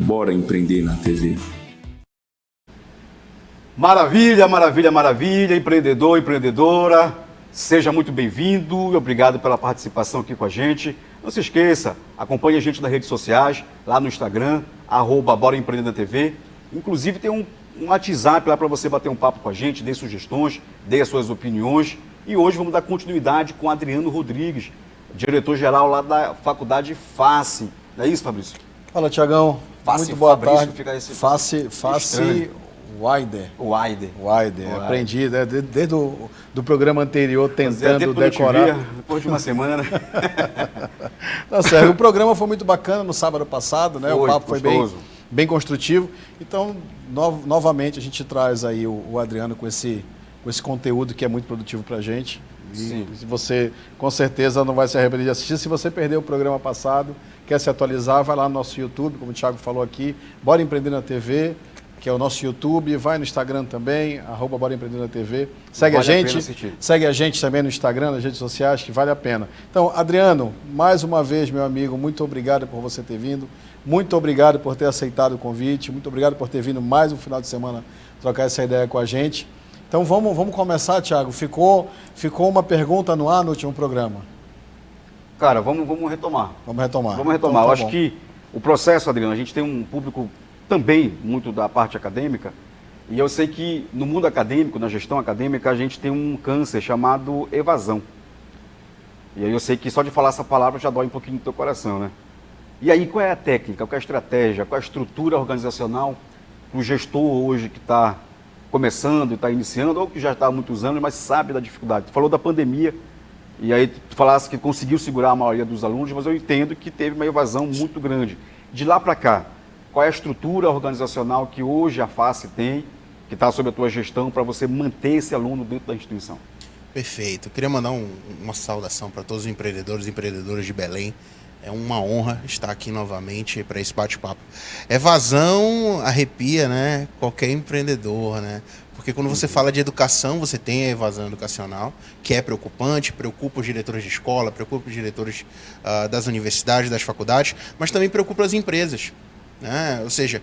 Bora Empreender na TV. Maravilha, maravilha, maravilha, empreendedor, empreendedora, seja muito bem-vindo e obrigado pela participação aqui com a gente. Não se esqueça, acompanhe a gente nas redes sociais, lá no Instagram, @Bora Empreender na TV. Inclusive tem um WhatsApp lá para você bater um papo com a gente, dê sugestões, dê as suas opiniões. E hoje vamos dar continuidade com Adriano Rodrigues, diretor-geral lá da Faculdade FACE. Não é isso, Fabrício? Fala, Tiagão. Face Muito boa Fabrício, tarde. fica esse Face Wider. Wider. Aprendi desde o programa anterior tentando tempo decorar. Depois de uma semana. Tá certo. O programa foi muito bacana no sábado passado, né? O papo foi bem construtivo. Então, novamente, a gente traz aí o Adriano com esse conteúdo que é muito produtivo pra gente. E você, com certeza, não vai se arrepender de assistir. Se você perdeu o programa passado, quer se atualizar, vai lá no nosso YouTube, como o Thiago falou aqui, Bora Empreender na TV, que é o nosso YouTube, vai no Instagram também, @Bora Empreender na TV. Segue a gente também no Instagram, nas redes sociais, que vale a pena. Então, Adriano, mais uma vez, meu amigo, muito obrigado por você ter vindo, muito obrigado por ter aceitado o convite, muito obrigado por ter vindo mais um final de semana trocar essa ideia com a gente. Então, vamos começar, Thiago. Ficou uma pergunta no ar no último programa. Cara, vamos retomar. Vamos retomar. Então, eu acho que o processo, Adriano, a gente tem um público também muito da parte acadêmica, e eu sei que no mundo acadêmico, na gestão acadêmica, a gente tem um câncer chamado evasão. E aí eu sei que só de falar essa palavra já dói um pouquinho no teu coração, né? E aí qual é a técnica, qual é a estratégia, qual é a estrutura organizacional para o gestor hoje que está começando, está iniciando, ou que já está há muitos anos, mas sabe da dificuldade? Tu falou da pandemia, e aí tu falasse que conseguiu segurar a maioria dos alunos, mas eu entendo que teve uma evasão muito grande. De lá para cá, qual é a estrutura organizacional que hoje a FACE tem, que está sob a tua gestão, para você manter esse aluno dentro da instituição? Perfeito. Eu queria mandar uma saudação para todos os empreendedores e empreendedoras de Belém. É uma honra estar aqui novamente para esse bate-papo. Evasão arrepia, né? Qualquer empreendedor, né? Porque quando você fala de educação, você tem a evasão educacional, que é preocupante, preocupa os diretores de escola, preocupa os diretores das universidades, das faculdades, mas também preocupa as empresas, né? Ou seja,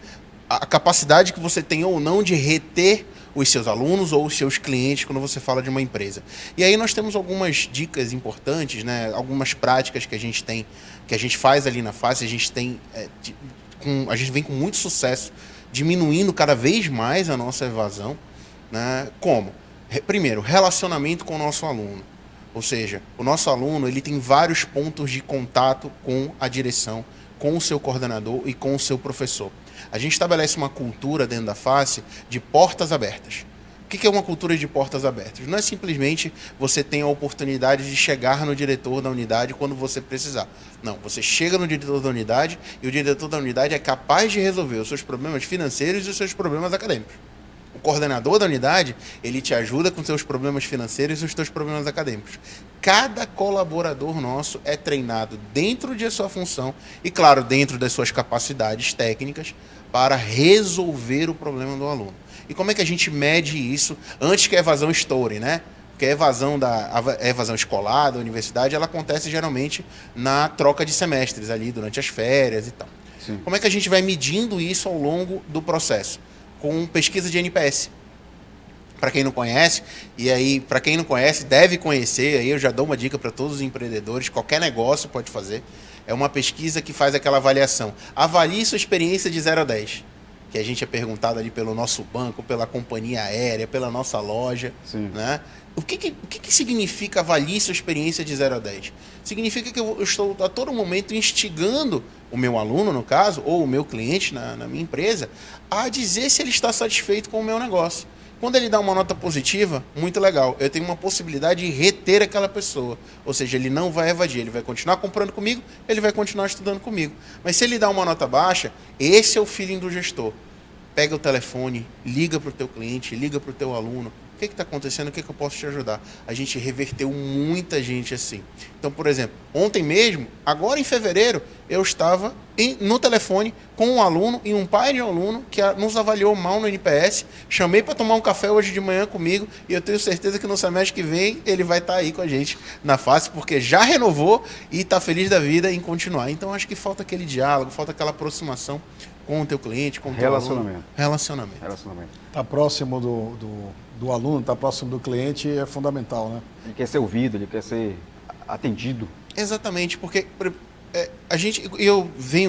a capacidade que você tem ou não de reter os seus alunos ou os seus clientes quando você fala de uma empresa. E aí nós temos algumas dicas importantes, né? Algumas práticas que a gente tem, que a gente faz ali na FACE, a gente vem com muito sucesso, diminuindo cada vez mais a nossa evasão, né? Como? Primeiro, relacionamento com o nosso aluno. Ou seja, o nosso aluno ele tem vários pontos de contato com a direção, com o seu coordenador e com o seu professor. A gente estabelece uma cultura dentro da FACE de portas abertas. O que é uma cultura de portas abertas? Não é simplesmente você ter a oportunidade de chegar no diretor da unidade quando você precisar. Não, você chega no diretor da unidade e o diretor da unidade é capaz de resolver os seus problemas financeiros e os seus problemas acadêmicos. O coordenador da unidade, ele te ajuda com seus problemas financeiros e os seus problemas acadêmicos. Cada colaborador nosso é treinado dentro de sua função e, claro, dentro das suas capacidades técnicas para resolver o problema do aluno. E como é que a gente mede isso antes que a evasão estoure, né? Porque a evasão escolar da universidade, ela acontece geralmente na troca de semestres ali, durante as férias e tal. Sim. Como é que a gente vai medindo isso ao longo do processo? Com pesquisa de NPS. Para quem não conhece, e aí, para quem não conhece, deve conhecer, aí eu já dou uma dica para todos os empreendedores, qualquer negócio pode fazer. É uma pesquisa que faz aquela avaliação. Avalie sua experiência de 0 a 10. Que a gente é perguntado ali pelo nosso banco, pela companhia aérea, pela nossa loja. Sim. Né? O que significa avalie sua experiência de 0 a 10? Significa que eu estou a todo momento instigando o meu aluno, no caso, ou o meu cliente na minha empresa, a dizer se ele está satisfeito com o meu negócio. Quando ele dá uma nota positiva, muito legal. Eu tenho uma possibilidade de reter aquela pessoa. Ou seja, ele não vai evadir, ele vai continuar comprando comigo, ele vai continuar estudando comigo. Mas se ele dá uma nota baixa, esse é o feeling do gestor. Pega o telefone, liga para o teu cliente, liga para o teu aluno. O que está acontecendo? O que eu posso te ajudar? A gente reverteu muita gente assim. Então, por exemplo, ontem mesmo, agora em fevereiro, eu estava no telefone com um aluno e um pai de um aluno que nos avaliou mal no NPS. Chamei para tomar um café hoje de manhã comigo e eu tenho certeza que no semestre que vem ele vai estar aí com a gente na FACE, porque já renovou e está feliz da vida em continuar. Então, acho que falta aquele diálogo, falta aquela aproximação com o teu cliente, com o teu Relacionamento. aluno. Relacionamento. Tá próximo do aluno, tá próximo do cliente é fundamental, né? Ele quer ser ouvido, ele quer ser atendido. Exatamente, porque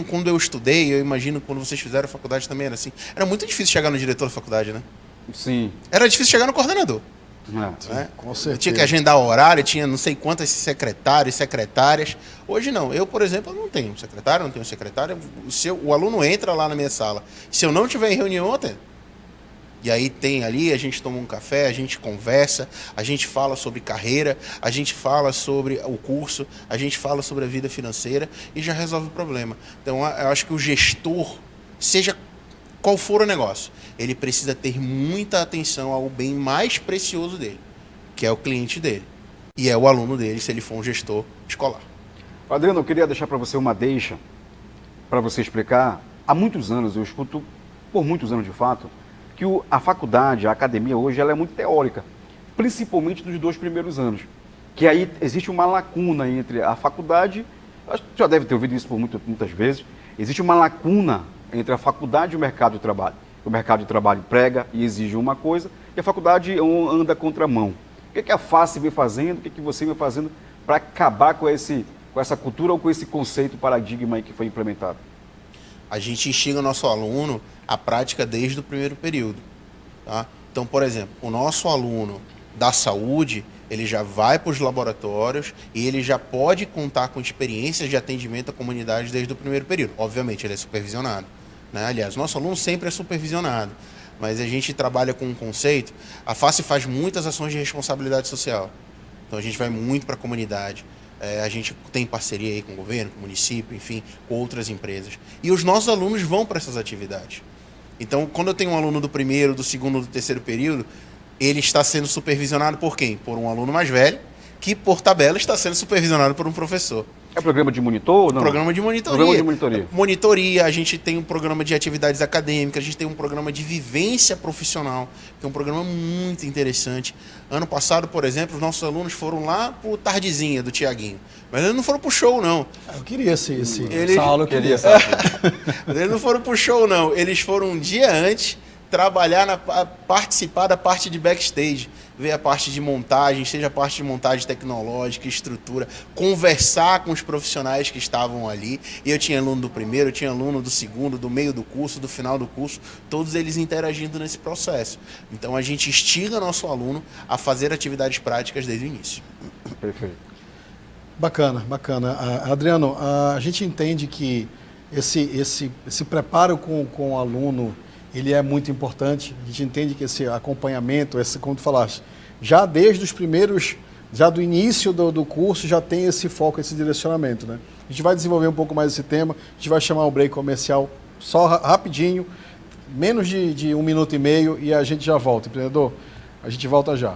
quando eu estudei, eu imagino quando vocês fizeram a faculdade também era assim, era muito difícil chegar no diretor da faculdade, né? Sim. Era difícil chegar no coordenador. Né? Com certeza. Tinha que agendar horário, tinha não sei quantas secretários, secretárias. Hoje não. Eu, por exemplo, não tenho secretário, não tenho secretária. O aluno entra lá na minha sala. Se eu não tiver em reunião, eu atendo. E aí tem ali, a gente toma um café, a gente conversa, a gente fala sobre carreira, a gente fala sobre o curso, a gente fala sobre a vida financeira e já resolve o problema. Então, eu acho que o gestor, seja qual for o negócio, ele precisa ter muita atenção ao bem mais precioso dele, que é o cliente dele. E é o aluno dele, se ele for um gestor escolar. Adriano, eu queria deixar para você uma deixa, para você explicar. Há muitos anos, eu escuto, por muitos anos de fato, que a faculdade, a academia hoje, ela é muito teórica, principalmente nos 2 primeiros anos. Que aí existe uma lacuna entre a faculdade, acho que você já deve ter ouvido isso por muitas vezes, existe uma lacuna entre a faculdade e o mercado de trabalho. O mercado de trabalho prega e exige uma coisa, e a faculdade anda contramão. O que a FACE vem fazendo, o que você vem fazendo para acabar com essa cultura ou com esse conceito, paradigma aí que foi implementado? A gente instiga o nosso aluno a prática desde o primeiro período. Tá? Então, por exemplo, o nosso aluno da saúde, ele já vai para os laboratórios e ele já pode contar com experiências de atendimento à comunidade desde o primeiro período. Obviamente, ele é supervisionado. Né? Aliás, o nosso aluno sempre é supervisionado, mas a gente trabalha com um conceito. A FACE faz muitas ações de responsabilidade social. Então, a gente vai muito para a comunidade. A gente tem parceria aí com o governo, com o município, enfim, com outras empresas. E os nossos alunos vão para essas atividades. Então, quando eu tenho um aluno do primeiro, do segundo, do terceiro período, ele está sendo supervisionado por quem? Por um aluno mais velho, que por tabela está sendo supervisionado por um professor. É programa de monitor ou não? Programa de monitoria. Programa de monitoria. Monitoria, a gente tem um programa de atividades acadêmicas, a gente tem um programa de vivência profissional, que é um programa muito interessante. Ano passado, por exemplo, os nossos alunos foram lá pro Tardezinha do Tiaguinho. Mas eles não foram pro show, não. Eu queria essa aula, eu queria. Mas eles não foram pro show, não. Eles foram um dia antes trabalhar, participar da parte de backstage, ver a parte de montagem, seja a parte de montagem tecnológica, estrutura, conversar com os profissionais que estavam ali. E eu tinha aluno do primeiro, eu tinha aluno do segundo, do meio do curso, do final do curso, todos eles interagindo nesse processo. Então a gente instiga nosso aluno a fazer atividades práticas desde o início. Perfeito. Bacana. Adriano, a gente entende que esse preparo com o aluno, ele é muito importante. A gente entende que esse acompanhamento, como tu falaste, já desde os primeiros, já do início do curso, já tem esse foco, esse direcionamento, né? A gente vai desenvolver um pouco mais esse tema, a gente vai chamar o break comercial só rapidinho, menos de 1 minuto e meio, e a gente já volta. Empreendedor, a gente volta já.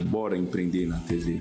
Bora empreender na TV.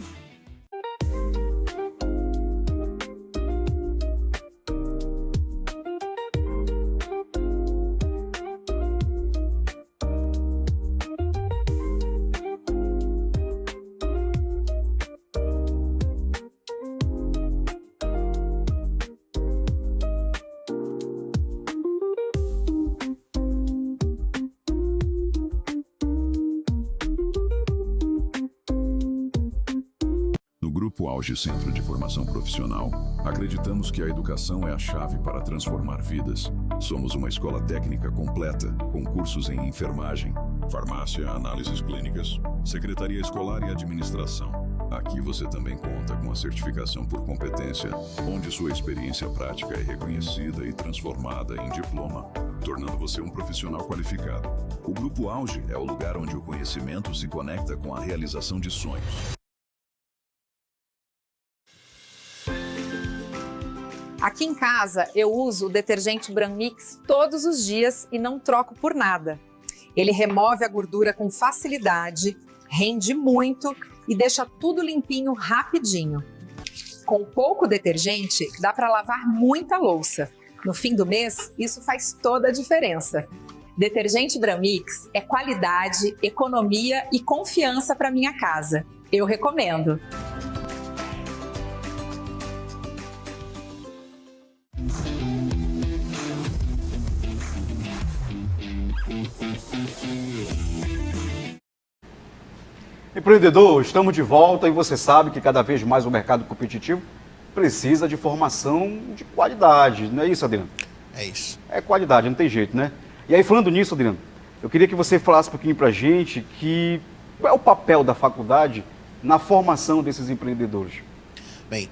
Grupo Auge Centro de Formação Profissional, acreditamos que a educação é a chave para transformar vidas. Somos uma escola técnica completa, com cursos em enfermagem, farmácia, análises clínicas, secretaria escolar e administração. Aqui você também conta com a certificação por competência, onde sua experiência prática é reconhecida e transformada em diploma, tornando você um profissional qualificado. O Grupo Auge é o lugar onde o conhecimento se conecta com a realização de sonhos. Aqui em casa, eu uso o detergente Branmix todos os dias e não troco por nada. Ele remove a gordura com facilidade, rende muito e deixa tudo limpinho rapidinho. Com pouco detergente, dá para lavar muita louça. No fim do mês, isso faz toda a diferença. Detergente Branmix é qualidade, economia e confiança para minha casa. Eu recomendo. Empreendedor, estamos de volta e você sabe que cada vez mais o mercado competitivo precisa de formação de qualidade, não é isso, Adriano? É isso. É qualidade, não tem jeito, né? E aí, falando nisso, Adriano, eu queria que você falasse um pouquinho pra gente qual é o papel da faculdade na formação desses empreendedores. Bem,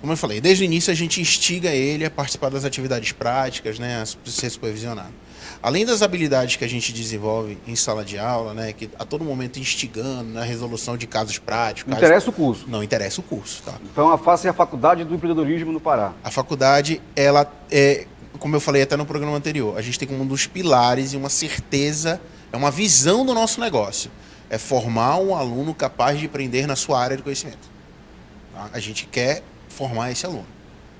como eu falei, desde o início a gente instiga ele a participar das atividades práticas, né, a ser supervisionado. Além das habilidades que a gente desenvolve em sala de aula, né, que a todo momento instigando na resolução de casos práticos. Não interessa o curso. Não interessa o curso, tá? Então a FACE é a Faculdade do Empreendedorismo no Pará. A faculdade, ela é, como eu falei até no programa anterior, a gente tem como um dos pilares e uma certeza, é uma visão do nosso negócio. É formar um aluno capaz de empreender na sua área de conhecimento. Tá? A gente quer formar esse aluno.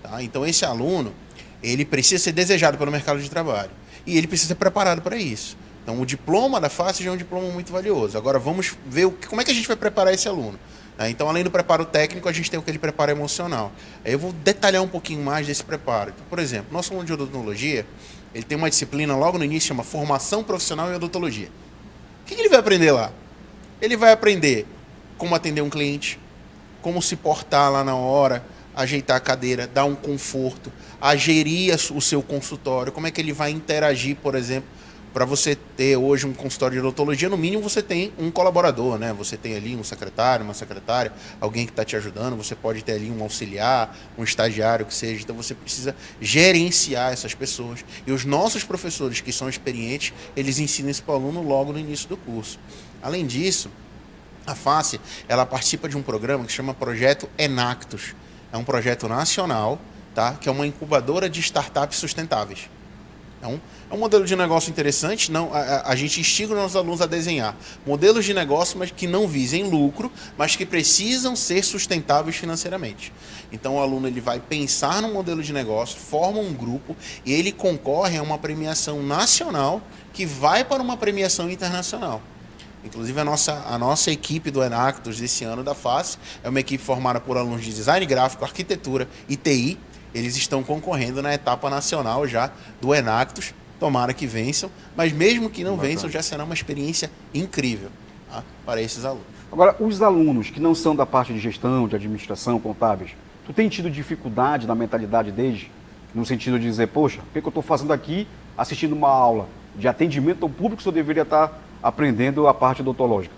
Tá? Então esse aluno, ele precisa ser desejado pelo mercado de trabalho. E ele precisa ser preparado para isso. Então, o diploma da FACE já é um diploma muito valioso. Agora, vamos ver como é que a gente vai preparar esse aluno. Então, além do preparo técnico, a gente tem aquele preparo emocional. Aí eu vou detalhar um pouquinho mais desse preparo. Então, por exemplo, nosso aluno de odontologia, ele tem uma disciplina logo no início, chama Formação Profissional em Odontologia. O que ele vai aprender lá? Ele vai aprender como atender um cliente, como se portar lá na hora, ajeitar a cadeira, dar um conforto, a gerir o seu consultório, como é que ele vai interagir, por exemplo, para você ter hoje um consultório de odontologia, no mínimo você tem um colaborador, né? Você tem ali um secretário, uma secretária, alguém que está te ajudando, você pode ter ali um auxiliar, um estagiário, que seja. Então você precisa gerenciar essas pessoas. E os nossos professores, que são experientes, eles ensinam isso para o aluno logo no início do curso. Além disso, a FACE, ela participa de um programa que chama Projeto Enactus. É um projeto nacional, tá? Que é uma incubadora de startups sustentáveis. Então, é um modelo de negócio interessante. A gente instiga os nossos alunos a desenhar modelos de negócio, mas que não visem lucro, mas que precisam ser sustentáveis financeiramente. Então, o aluno ele vai pensar no modelo de negócio, forma um grupo e ele concorre a uma premiação nacional que vai para uma premiação internacional. Inclusive, a nossa equipe do Enactus desse ano da FACE é uma equipe formada por alunos de design gráfico, arquitetura e TI. Eles estão concorrendo na etapa nacional já do Enactus. Tomara que vençam, mas mesmo que não vençam, já será uma experiência incrível, tá, para esses alunos. Agora, os alunos que não são da parte de gestão, de administração, contábeis, tu tem tido dificuldade na mentalidade deles? No sentido de dizer, poxa, o que eu estou fazendo aqui assistindo uma aula de atendimento ao público se eu deveria estar aprendendo a parte odontológica?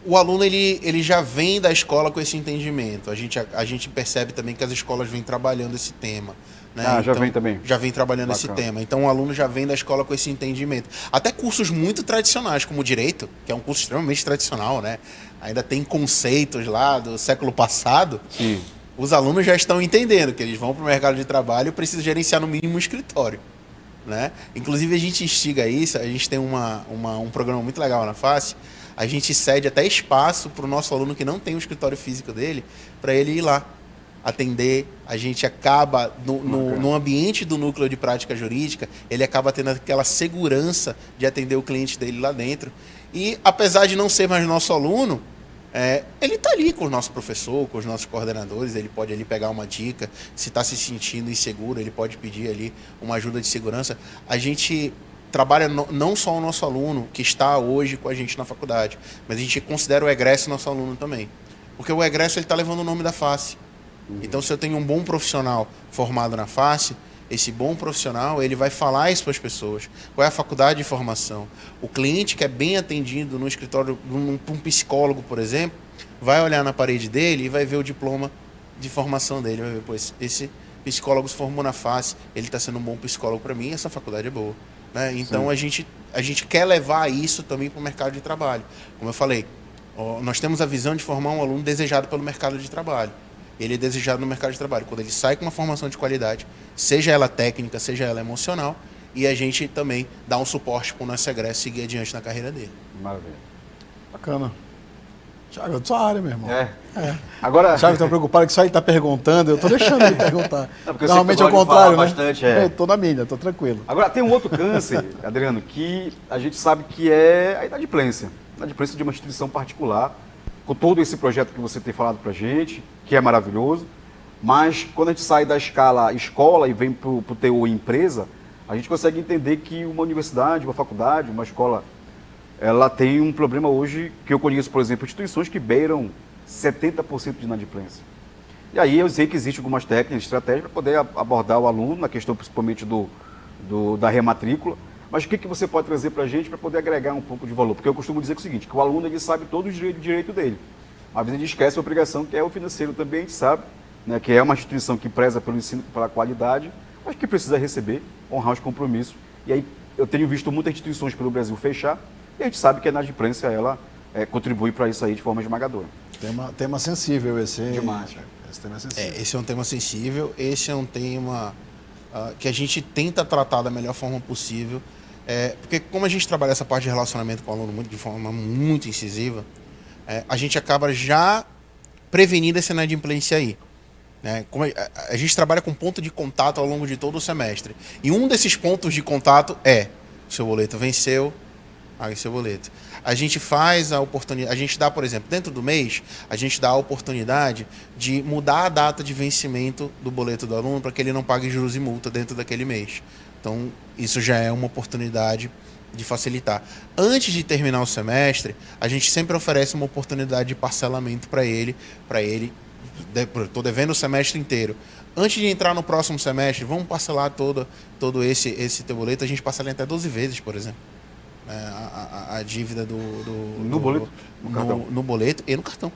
O aluno ele já vem da escola com esse entendimento. A gente percebe também que as escolas vêm trabalhando esse tema. Né? Já vem também. Já vem trabalhando Bacana. esse tema. Então o aluno já vem da escola com esse entendimento. Até cursos muito tradicionais, como o Direito, que é um curso extremamente tradicional, né? Ainda tem conceitos lá do século passado. Sim. Os alunos já estão entendendo que eles vão para o mercado de trabalho e precisam gerenciar no mínimo um escritório. Né? Inclusive a gente instiga isso, a gente tem um programa muito legal na FACE, a gente cede até espaço para o nosso aluno que não tem o escritório físico dele, para ele ir lá atender. A gente acaba, no ambiente do núcleo de prática jurídica, ele acaba tendo aquela segurança de atender o cliente dele lá dentro. E apesar de não ser mais nosso aluno, ele está ali com o nosso professor, com os nossos coordenadores, ele pode ali pegar uma dica, se está se sentindo inseguro, ele pode pedir ali uma ajuda de segurança. A gente trabalha não só o nosso aluno, que está hoje com a gente na faculdade, mas a gente considera o egresso nosso aluno também. Porque o egresso está levando o nome da FACE. Então, se eu tenho um bom profissional formado na FACE, esse bom profissional, ele vai falar isso para as pessoas. Qual é a faculdade de formação? O cliente que é bem atendido no escritório, um psicólogo, por exemplo, vai olhar na parede dele e vai ver o diploma de formação dele. Vai ver, pô, esse psicólogo se formou na FACE, ele está sendo um bom psicólogo para mim, essa faculdade é boa. Né? Então, a gente quer levar isso também para o mercado de trabalho. Como eu falei, nós temos a visão de formar um aluno desejado pelo mercado de trabalho. Ele é desejado no mercado de trabalho quando ele sai com uma formação de qualidade, seja ela técnica, seja ela emocional, e a gente também dá um suporte para o nosso egresso seguir adiante na carreira dele. Maravilha. Bacana. Thiago, é da sua área, meu irmão. Agora... Thiago está preocupado que só ele está perguntando, eu estou deixando ele perguntar. Normalmente é o gosta de contrário, falar né? bastante, Eu estou na minha, estou tranquilo. Agora, tem um outro câncer, Adriano, que a gente sabe que é a inadimplência. A inadimplência de uma instituição particular, com todo esse projeto que você tem falado para a gente, que é maravilhoso, mas quando a gente sai da escala escola e vem para o TU empresa, a gente consegue entender que uma universidade, uma faculdade, uma escola ela tem um problema hoje, que eu conheço, por exemplo, instituições que beiram 70% de inadimplência. E aí eu sei que existem algumas técnicas, estratégias para poder abordar o aluno, na questão principalmente da rematrícula, mas o que você pode trazer para a gente para poder agregar um pouco de valor? Porque eu costumo dizer o seguinte, que o aluno ele sabe todos os direitos dele. Às vezes a gente esquece a obrigação que é o financeiro também, a gente sabe, né, que é uma instituição que preza pelo ensino, pela qualidade, mas que precisa receber, honrar os compromissos. E aí eu tenho visto muitas instituições pelo Brasil fechar, e a gente sabe que a inadimplência, ela contribui para isso aí de forma esmagadora. Tema sensível esse. Demais. Esse tema é sensível. Esse é um tema sensível, esse é um tema que a gente tenta tratar da melhor forma possível, porque como a gente trabalha essa parte de relacionamento com o aluno de forma muito incisiva, a gente acaba já prevenindo essa inadimplência aí. Né? Como a gente trabalha com ponto de contato ao longo de todo o semestre. E um desses pontos de contato seu boleto venceu, pague seu boleto. A gente faz a oportunidade, a gente dá, por exemplo, dentro do mês, a gente dá a oportunidade de mudar a data de vencimento do boleto do aluno para que ele não pague juros e multa dentro daquele mês. Então, isso já é uma oportunidade de facilitar. Antes de terminar o semestre, a gente sempre oferece uma oportunidade de parcelamento para ele, estou devendo o semestre inteiro. Antes de entrar no próximo semestre, vamos parcelar todo esse teu boleto, a gente parcela em até 12 vezes, por exemplo. A dívida no boleto? No boleto e no cartão.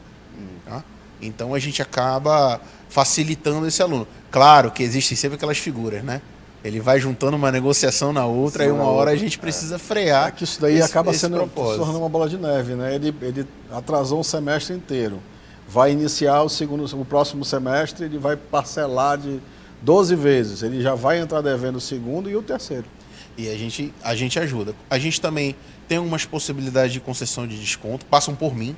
Tá? Então a gente acaba facilitando esse aluno. Claro que existem sempre aquelas figuras, né? Ele vai juntando uma negociação na outra e uma hora a gente precisa frear. Que isso daí acaba se tornando uma bola de neve, né? Ele atrasou um semestre inteiro. Vai iniciar o próximo semestre, ele vai parcelar de 12 vezes. Ele já vai entrar devendo o segundo e o terceiro. E a gente ajuda. A gente também tem algumas possibilidades de concessão de desconto, passam por mim.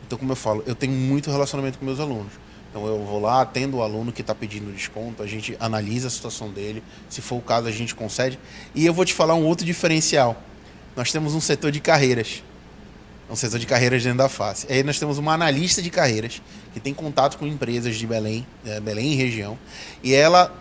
Então, como eu falo, eu tenho muito relacionamento com meus alunos. Então, eu vou lá, atendo o aluno que está pedindo desconto, a gente analisa a situação dele, se for o caso, a gente concede. E eu vou te falar um outro diferencial. Nós temos um setor de carreiras. Um setor de carreiras dentro da face. Aí nós temos uma analista de carreiras que tem contato com empresas de Belém e região, e ela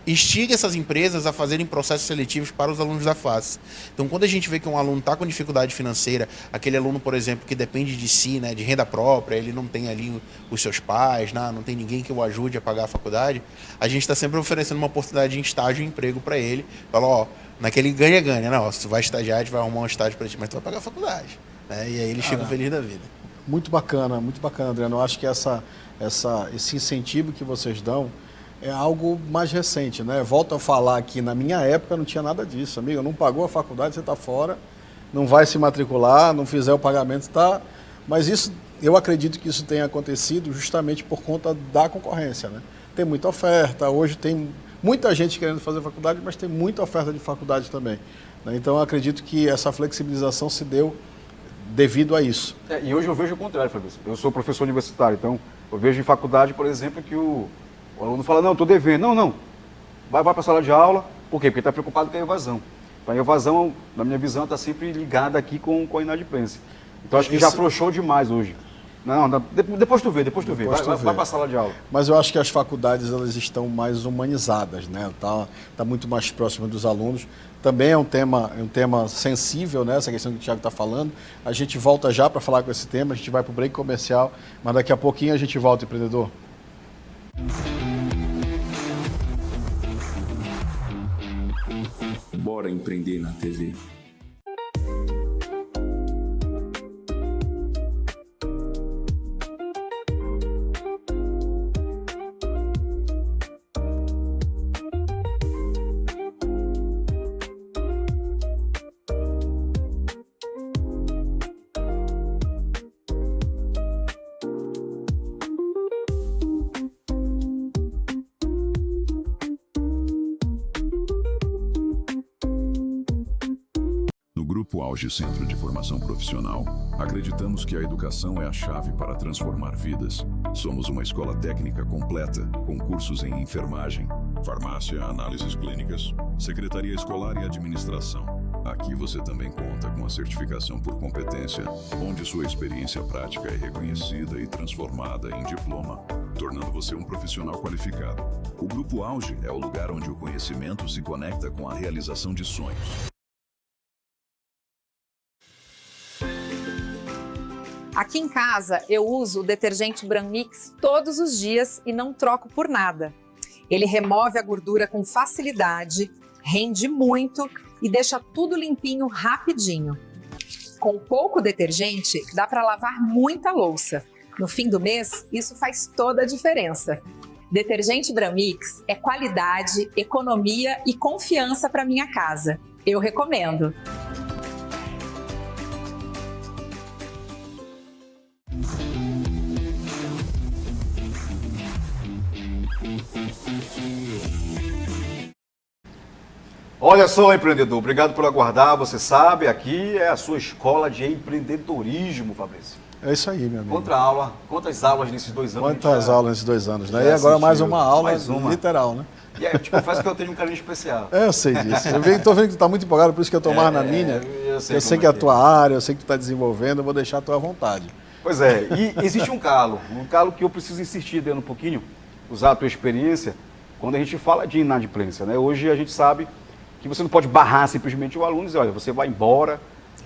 instiga essas empresas a fazerem processos seletivos para os alunos da face. Então, quando a gente vê que um aluno está com dificuldade financeira, aquele aluno, por exemplo, que depende de si, né, de renda própria, ele não tem ali os seus pais, não tem ninguém que o ajude a pagar a faculdade, a gente está sempre oferecendo uma oportunidade de estágio e emprego para ele. Fala, naquele ganha-ganha, se tu vai estagiar, a gente vai arrumar um estágio para ti, mas tu vai pagar a faculdade. Né? E aí ele chega feliz da vida. Muito bacana, Adriano. Eu acho que esse incentivo que vocês dão é algo mais recente, né? Volto a falar aqui, na minha época não tinha nada disso, amigo. Não pagou a faculdade, você está fora, não vai se matricular, não fizer o pagamento, tá. Mas isso, eu acredito que isso tenha acontecido justamente por conta da concorrência, né? Tem muita oferta, hoje tem muita gente querendo fazer faculdade, mas tem muita oferta de faculdade também. Né? Então eu acredito que essa flexibilização se deu devido a isso. E hoje eu vejo o contrário, Fabrício. Eu sou professor universitário, então eu vejo em faculdade, por exemplo, que o aluno fala, não, estou devendo. Não. Vai para a sala de aula. Por quê? Porque está preocupado com a evasão. Então, a evasão, na minha visão, está sempre ligada aqui com a inadimplência. Então, acho que já afrouxou demais hoje. Não, depois tu vê. Vai para a sala de aula. Mas eu acho que as faculdades, elas estão mais humanizadas, né? Tá muito mais próxima dos alunos. Também é um tema sensível, né? Essa questão que o Thiago está falando. A gente volta já para falar com esse tema, a gente vai para o break comercial, mas daqui a pouquinho a gente volta, empreendedor. Bora empreender na TV. Grupo Auge Centro de Formação Profissional, acreditamos que a educação é a chave para transformar vidas. Somos uma escola técnica completa, com cursos em enfermagem, farmácia, análises clínicas, secretaria escolar e administração. Aqui você também conta com a certificação por competência, onde sua experiência prática é reconhecida e transformada em diploma, tornando você um profissional qualificado. O Grupo Auge é o lugar onde o conhecimento se conecta com a realização de sonhos. Aqui em casa, eu uso o detergente Branmix todos os dias e não troco por nada. Ele remove a gordura com facilidade, rende muito e deixa tudo limpinho rapidinho. Com pouco detergente, dá para lavar muita louça. No fim do mês, isso faz toda a diferença. Detergente Branmix é qualidade, economia e confiança para minha casa. Eu recomendo. Olha só, empreendedor, obrigado por aguardar. Você sabe, aqui é a sua escola de empreendedorismo, Fabrício. É isso aí, meu amigo. Quantas aulas nesses 2 anos? Quantas aulas nesses 2 anos, né? E agora mais uma aula literal, né? E eu te confesso que eu tenho um carinho especial. Eu sei disso. Estou vendo que tu está muito empolgado, por isso que eu estou mais na minha. Eu sei que é a tua área, eu sei que tu está desenvolvendo, eu vou deixar a tua vontade. Pois é, e existe um calo que eu preciso insistir dentro um pouquinho, usar a tua experiência, quando a gente fala de inadimplência, né? Hoje a gente sabe que você não pode barrar simplesmente o aluno e dizer, olha, você vai embora,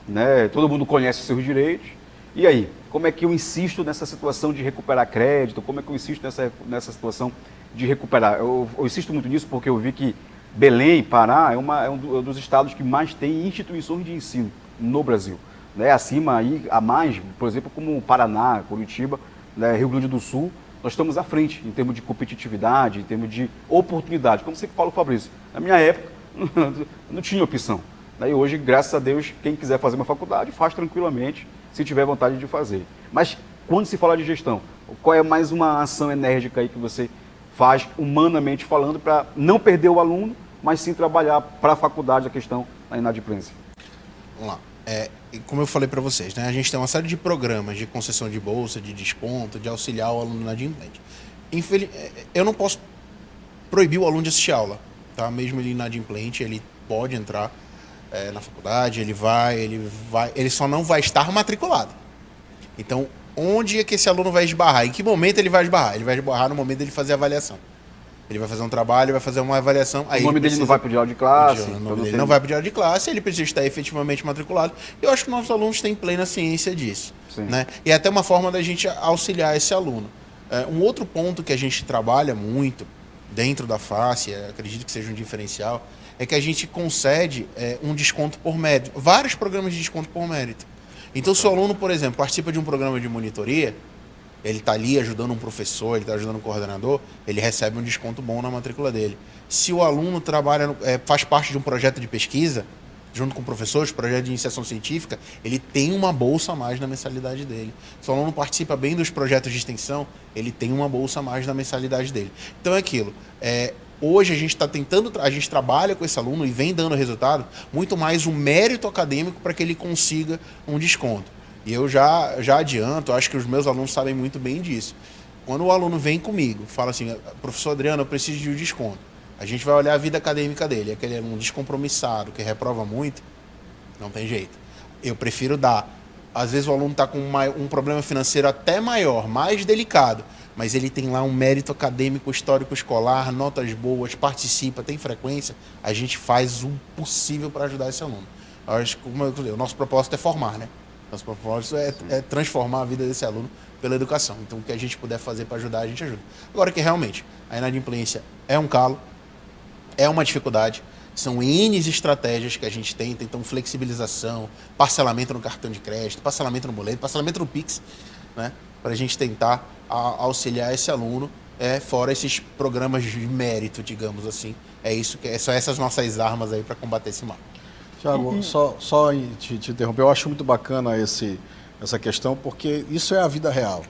né? Todo mundo conhece os seus direitos. E aí, como é que eu insisto nessa situação de recuperar crédito? Como é que eu insisto nessa situação de recuperar? Eu insisto muito nisso porque eu vi que Belém, Pará, é um dos estados que mais tem instituições de ensino no Brasil. Né? Acima, aí, a mais, por exemplo, como Paraná, Curitiba, né? Rio Grande do Sul, nós estamos à frente em termos de competitividade, em termos de oportunidade. Como você falou, Fabrício, na minha época, não tinha opção. E hoje, graças a Deus, quem quiser fazer uma faculdade, faz tranquilamente, se tiver vontade de fazer. Mas quando se fala de gestão, qual é mais uma ação enérgica aí que você faz, humanamente falando, para não perder o aluno, mas sim trabalhar para a faculdade a questão da inadimplência? Vamos lá. Como eu falei para vocês, né, a gente tem uma série de programas de concessão de bolsa, de desconto, de auxiliar o aluno inadimplente. Eu não posso proibir o aluno de assistir aula, tá? Mesmo ele inadimplente, ele pode entrar na faculdade, ele só não vai estar matriculado. Então, onde é que esse aluno vai esbarrar? Em que momento ele vai esbarrar? Ele vai esbarrar no momento dele fazer a avaliação. Ele vai fazer um trabalho, vai fazer uma avaliação. O nome dele não vai pedir aula de classe. O nome dele não vai pedir aula de classe, ele precisa estar efetivamente matriculado. Eu acho que nossos alunos têm plena ciência disso. Né? E é até uma forma da gente auxiliar esse aluno. Um outro ponto que a gente trabalha muito dentro da face, acredito que seja um diferencial, é que a gente concede um desconto por mérito. Vários programas de desconto por mérito. Então, se o aluno, por exemplo, participa de um programa de monitoria, ele está ali ajudando um professor, ele está ajudando um coordenador, ele recebe um desconto bom na matrícula dele. Se o aluno faz parte de um projeto de pesquisa, junto com professores, projeto de iniciação científica, ele tem uma bolsa a mais na mensalidade dele. Se o aluno participa bem dos projetos de extensão, ele tem uma bolsa a mais na mensalidade dele. Então é aquilo. Hoje a gente está a gente trabalha com esse aluno e vem dando resultado, muito mais um mérito acadêmico para que ele consiga um desconto. E eu já adianto, acho que os meus alunos sabem muito bem disso. Quando o aluno vem comigo, fala assim, professor Adriano, eu preciso de um desconto. A gente vai olhar a vida acadêmica dele. Aquele é um descompromissado, que reprova muito, não tem jeito. Eu prefiro dar. Às vezes o aluno está com um problema financeiro até maior, mais delicado, mas ele tem lá um mérito acadêmico, histórico escolar, notas boas, participa, tem frequência, a gente faz o possível para ajudar esse aluno. O nosso propósito é formar, né? Nosso propósito é transformar a vida desse aluno pela educação. Então, o que a gente puder fazer para ajudar, a gente ajuda. Agora que realmente a inadimplência é um calo, é uma dificuldade, são N estratégias que a gente tem, então flexibilização, parcelamento no cartão de crédito, parcelamento no boleto, parcelamento no Pix, né? Para a gente tentar auxiliar esse aluno, fora esses programas de mérito, digamos assim. São essas nossas armas aí para combater esse mal. Tiago, só te interromper, eu acho muito bacana essa questão, porque isso é a vida real.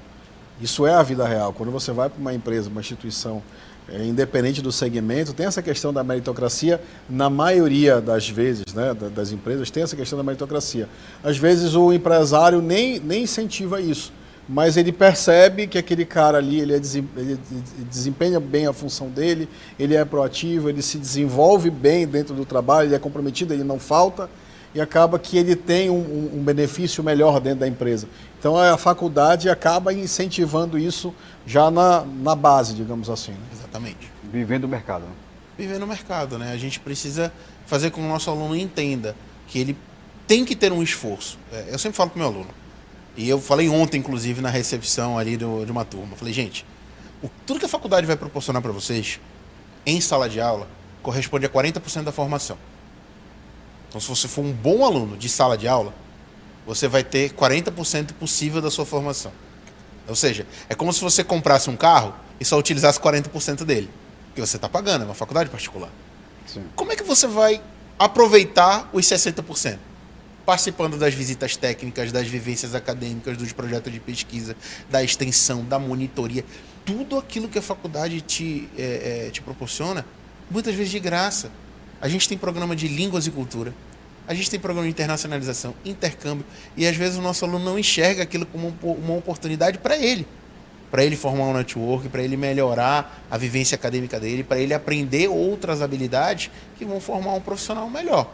Isso é a vida real. Quando você vai para uma empresa, uma instituição, independente do segmento, tem essa questão da meritocracia, na maioria das vezes, né, das empresas, tem essa questão da meritocracia. Às vezes o empresário nem incentiva isso, mas ele percebe que aquele cara ali, ele desempenha bem a função dele, ele é proativo, ele se desenvolve bem dentro do trabalho, ele é comprometido, ele não falta, e acaba que ele tem um benefício melhor dentro da empresa. Então a faculdade acaba incentivando isso já na base, digamos assim. Né? Exatamente. Vivendo o mercado. Né? Vivendo o mercado, né? A gente precisa fazer com que o nosso aluno entenda que ele tem que ter um esforço. Eu sempre falo para o meu aluno, E eu falei ontem, inclusive, na recepção ali de uma turma. Falei, gente, tudo que a faculdade vai proporcionar para vocês em sala de aula corresponde a 40% da formação. Então, se você for um bom aluno de sala de aula, você vai ter 40% possível da sua formação. Ou seja, é como se você comprasse um carro e só utilizasse 40% dele. Porque você está pagando, é uma faculdade particular. Sim. Como é que você vai aproveitar os 60%? Participando das visitas técnicas, das vivências acadêmicas, dos projetos de pesquisa, da extensão, da monitoria. Tudo aquilo que a faculdade te proporciona, muitas vezes de graça. A gente tem programa de línguas e cultura. A gente tem programa de internacionalização, intercâmbio. E às vezes o nosso aluno não enxerga aquilo como uma oportunidade para ele. Para ele formar um network, para ele melhorar a vivência acadêmica dele, para ele aprender outras habilidades que vão formar um profissional melhor.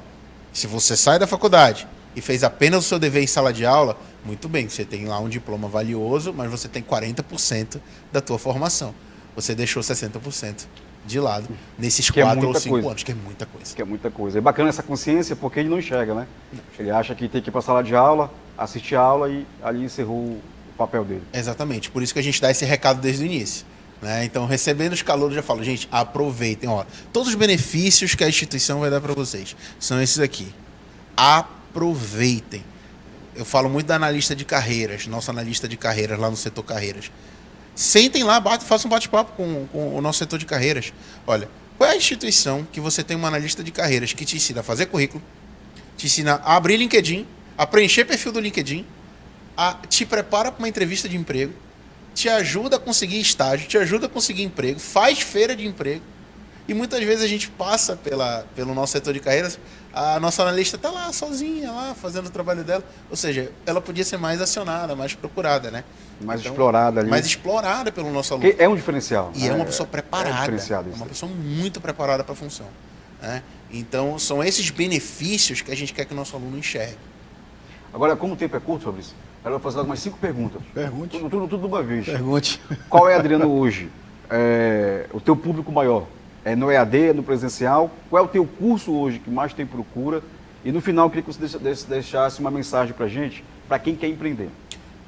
Se você sai da faculdade e fez apenas o seu dever em sala de aula, muito bem, você tem lá um diploma valioso, mas você tem 40% da tua formação. Você deixou 60% de lado nesses 4 ou 5 anos, que é muita coisa. Que é muita coisa. É bacana essa consciência porque ele não enxerga, né? Ele acha que tem que ir para a sala de aula, assistir a aula e ali encerrou o papel dele. Exatamente, por isso que a gente dá esse recado desde o início. Né? Então, recebendo os calouros, já falo, gente, aproveitem. Ó, todos os benefícios que a instituição vai dar para vocês são esses aqui. Aproveitem. Eu falo muito da analista de carreiras, nosso analista de carreiras lá no setor carreiras. Sentem lá, façam um bate-papo com o nosso setor de carreiras. Olha, qual é a instituição que você tem uma analista de carreiras que te ensina a fazer currículo, te ensina a abrir LinkedIn, a preencher perfil do LinkedIn, te prepara para uma entrevista de emprego, te ajuda a conseguir estágio, te ajuda a conseguir emprego, faz feira de emprego. E muitas vezes a gente passa pelo nosso setor de carreiras, a nossa analista está lá, sozinha, lá, fazendo o trabalho dela. Ou seja, ela podia ser mais acionada, mais procurada, né? Mais explorada ali. Mais explorada pelo nosso aluno. Que é um diferencial. E é uma pessoa preparada. É uma pessoa muito preparada para a função. Né? Então, são esses benefícios que a gente quer que o nosso aluno enxergue. Agora, como o tempo é curto sobre isso, eu vou fazer algumas 5 perguntas. Pergunte. Tudo de uma vez. Pergunte. Qual é, Adriano, hoje o teu público maior? É no EAD, é no presencial? Qual é o teu curso hoje que mais tem procura? E no final, eu queria que você deixasse uma mensagem para a gente, para quem quer empreender.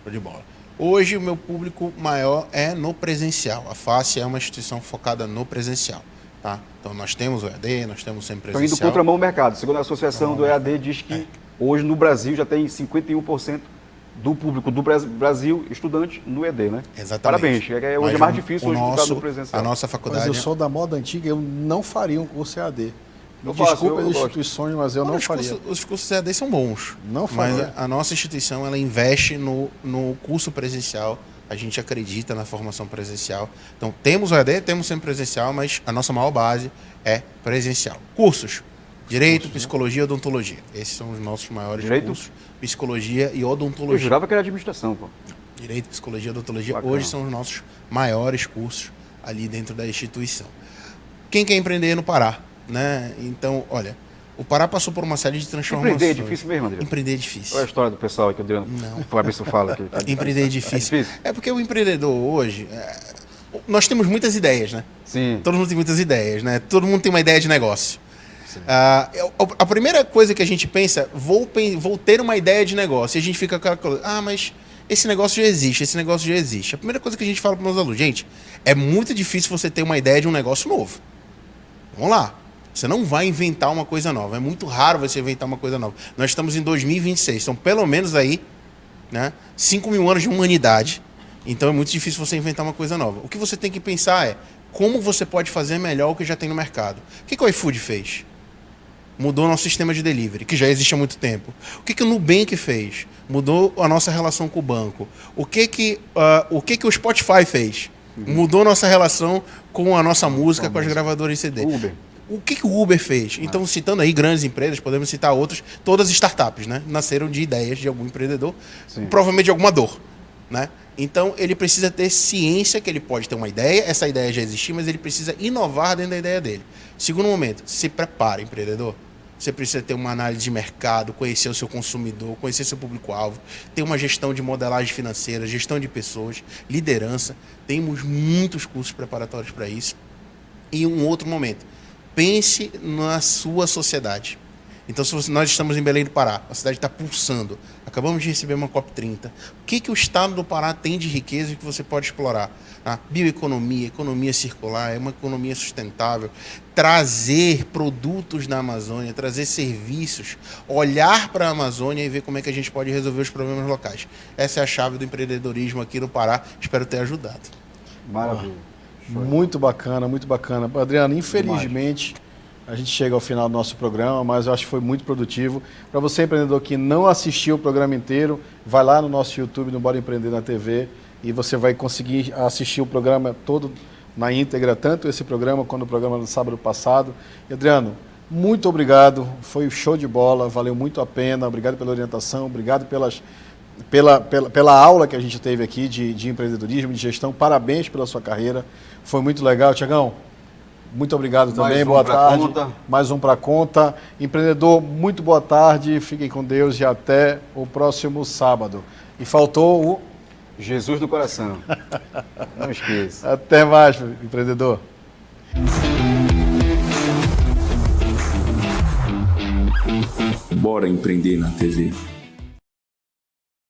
Show de bola. Hoje, o meu público maior é no presencial. A FACE é uma instituição focada no presencial. Tá? Então, nós temos o EAD, nós temos sempre presencial. Estão indo contramão ao mercado. Segundo a associação do EAD, diz que hoje no Brasil já tem 51% do público do Brasil estudante no EAD, né? Exatamente. Parabéns. Hoje é mais difícil hoje estudar no presencial. A nossa faculdade... Mas eu sou da moda antiga, eu não faria um curso EAD. Desculpa as instituições, mas eu não faria. Os cursos EAD são bons. Não faria. Mas a nossa instituição, ela investe no curso presencial. A gente acredita na formação presencial. Então, temos o EAD, temos sempre presencial, mas a nossa maior base é presencial. Cursos. Direito, Psicologia e Odontologia. Esses são os nossos maiores cursos. Psicologia e Odontologia. Eu jurava que era administração, pô. Direito, Psicologia e Odontologia. Bacana. Hoje são os nossos maiores cursos ali dentro da instituição. Quem quer empreender no Pará? Né? Então, olha, o Pará passou por uma série de transformações. Empreender é difícil mesmo, Adriano? Empreender é difícil. Qual é a história do pessoal que o Adriano Fabrício fala aqui? Empreender é difícil. É porque o empreendedor hoje... nós temos muitas ideias, né? Sim. Todo mundo tem muitas ideias, né? Todo mundo tem uma ideia de negócio. A primeira coisa que a gente pensa, vou ter uma ideia de negócio. E a gente fica com aquela coisa, mas esse negócio já existe, esse negócio já existe. A primeira coisa que a gente fala para os meus alunos, gente, é muito difícil você ter uma ideia de um negócio novo. Vamos lá. Você não vai inventar uma coisa nova. É muito raro você inventar uma coisa nova. Nós estamos em 2026, são pelo menos aí, né, 5 mil anos de humanidade. Então é muito difícil você inventar uma coisa nova. O que você tem que pensar é como você pode fazer melhor o que já tem no mercado. O que o iFood fez? Mudou o nosso sistema de delivery, que já existe há muito tempo. O que o Nubank fez? Mudou a nossa relação com o banco. O que o Spotify fez? Mudou a nossa relação com a nossa música, com as gravadoras em CD. Uber. O que o Uber fez? Então, citando aí grandes empresas, podemos citar outras, todas startups, né? Nasceram de ideias de algum empreendedor, provavelmente de alguma dor, né? Então, ele precisa ter ciência que ele pode ter uma ideia, essa ideia já existe, mas ele precisa inovar dentro da ideia dele. Segundo momento, se prepare, empreendedor. Você precisa ter uma análise de mercado, conhecer o seu consumidor, conhecer seu público-alvo, ter uma gestão de modelagem financeira, gestão de pessoas, liderança. Temos muitos cursos preparatórios para isso. E um outro momento, pense na sua sociedade. Então, se nós estamos em Belém do Pará, a cidade está pulsando, acabamos de receber uma COP30, o que o estado do Pará tem de riqueza que você pode explorar? Bioeconomia, economia circular, é uma economia sustentável, trazer produtos da Amazônia, trazer serviços, olhar para a Amazônia e ver como é que a gente pode resolver os problemas locais. Essa é a chave do empreendedorismo aqui no Pará, espero ter ajudado. Maravilha. Muito bacana, muito bacana. Adriano, infelizmente a gente chega ao final do nosso programa, mas eu acho que foi muito produtivo. Para você, empreendedor, que não assistiu o programa inteiro, vai lá no nosso YouTube, no Bora Empreender na TV, e você vai conseguir assistir o programa todo na íntegra, tanto esse programa quanto o programa do sábado passado. E, Adriano, muito obrigado, foi show de bola, valeu muito a pena, obrigado pela orientação, obrigado pela aula que a gente teve aqui de empreendedorismo, de gestão, parabéns pela sua carreira, foi muito legal. Tiagão, muito obrigado também, boa tarde. Mais um para conta. Empreendedor, muito boa tarde, fiquem com Deus e até o próximo sábado. E faltou o Jesus no coração. Não esqueça. Até mais, empreendedor. Bora empreender na TV.